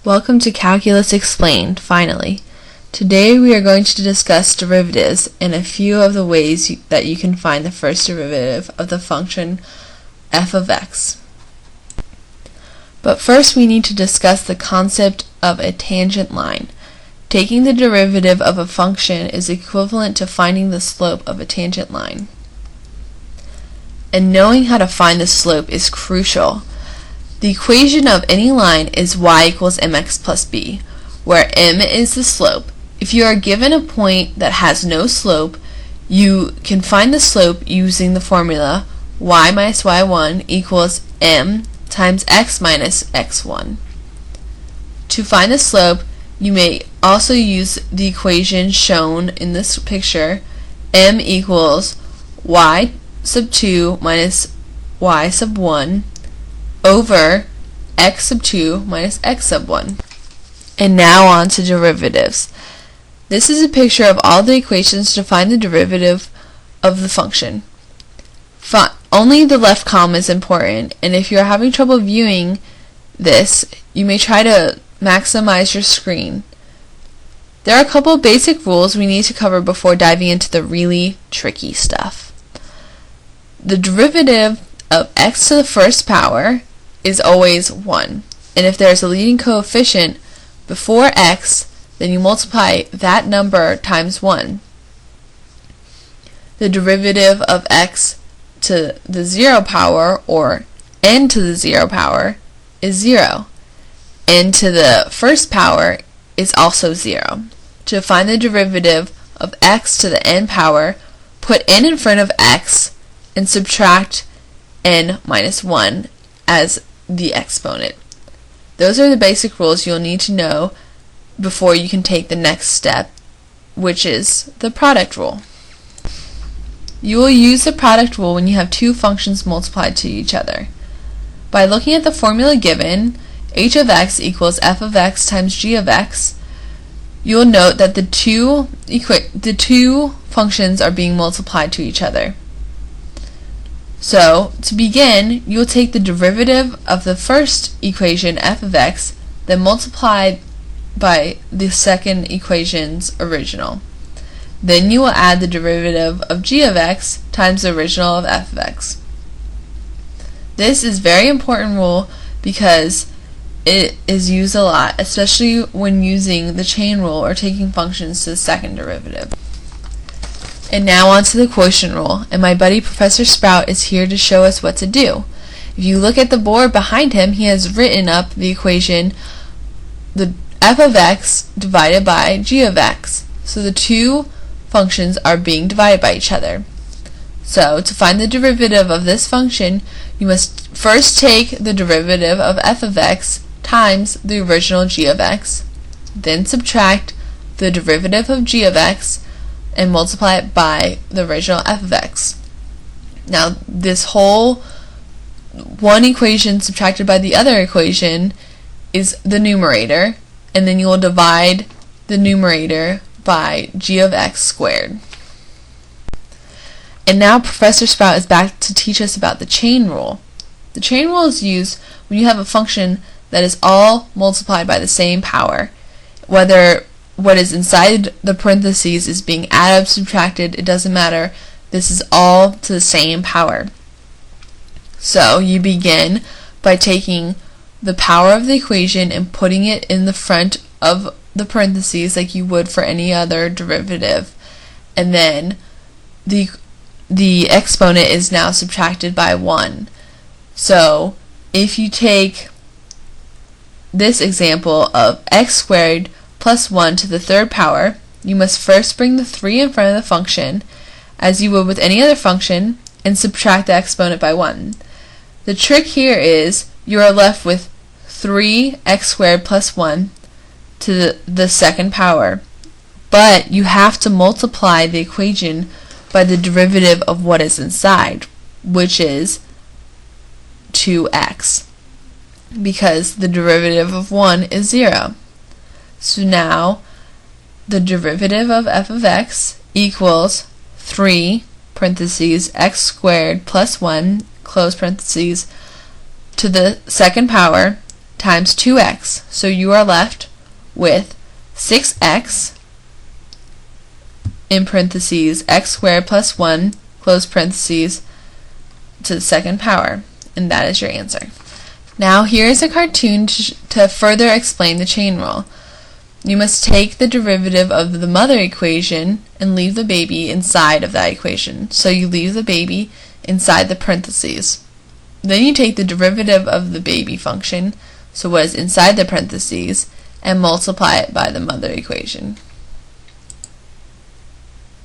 Welcome to Calculus Explained, finally. Today we are going to discuss derivatives and a few of the ways that you can find the first derivative of the function f of x. But first we need to discuss the concept of a tangent line. Taking the derivative of a function is equivalent to finding the slope of a tangent line. And knowing how to find the slope is crucial. The equation of any line is y equals mx plus b, where m is the slope. If you are given a point that has no slope, you can find the slope using the formula y minus y1 equals m times x minus x1. To find the slope, you may also use the equation shown in this picture, m equals y sub 2 minus y sub 1 over x sub 2 minus x sub 1. And now on to derivatives. This is a picture of all the equations to find the derivative of the function. Only the left column is important, and if you're having trouble viewing this, you may try to maximize your screen. There are a couple of basic rules we need to cover before diving into the really tricky stuff. The derivative of x to the first power is always 1, and if there's a leading coefficient before x, then you multiply that number times 1. The derivative of x to the 0 power, or n to the 0 power, is 0. N to the first power is also 0. To find the derivative of x to the n power, put n in front of x and subtract n minus 1 as the exponent. Those are the basic rules you'll need to know before you can take the next step, which is the product rule. You will use the product rule when you have two functions multiplied to each other. By looking at the formula given, h of x equals f of x times g of x, you will note that the two functions are being multiplied to each other. So, to begin, you will take the derivative of the first equation, f of x, then multiply by the second equation's original. Then you will add the derivative of g of x times the original of f of x. This is a very important rule because it is used a lot, especially when using the chain rule or taking functions to the second derivative. And now on to the quotient rule, and my buddy Professor Sprout is here to show us what to do. If you look at the board behind him, he has written up the equation, the f of x divided by g of x. So the two functions are being divided by each other. So to find the derivative of this function, you must first take the derivative of f of x times the original g of x, then subtract the derivative of g of x and multiply it by the original f of x. Now this whole one equation subtracted by the other equation is the numerator, and then you will divide the numerator by g of x squared. And now Professor Sprout is back to teach us about the chain rule. The chain rule is used when you have a function that is all multiplied by the same power. Whether what is inside the parentheses is being added or subtracted, it doesn't matter. This is all to the same power. So you begin by taking the power of the equation and putting it in the front of the parentheses like you would for any other derivative, and then the exponent is now subtracted by 1. So if you take this example of x squared plus 1 to the third power, you must first bring the 3 in front of the function, as you would with any other function, and subtract the exponent by 1. The trick here is you are left with 3x squared plus 1 to the second power, but you have to multiply the equation by the derivative of what is inside, which is 2x, because the derivative of 1 is 0. So now the derivative of f of x equals 3 parentheses x squared plus 1 close parentheses to the second power times 2x. So you are left with 6x in parentheses x squared plus 1 close parentheses to the second power, and that is your answer. Now here is a cartoon to further explain the chain rule. You must take the derivative of the mother equation and leave the baby inside of that equation. So you leave the baby inside the parentheses. Then you take the derivative of the baby function, so what is inside the parentheses, and multiply it by the mother equation.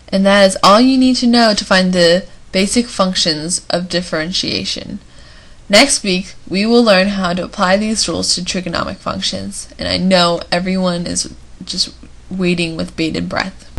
And that is all you need to know to find the basic functions of differentiation. Next week, we will learn how to apply these rules to trigonomic functions, and I know everyone is just waiting with bated breath.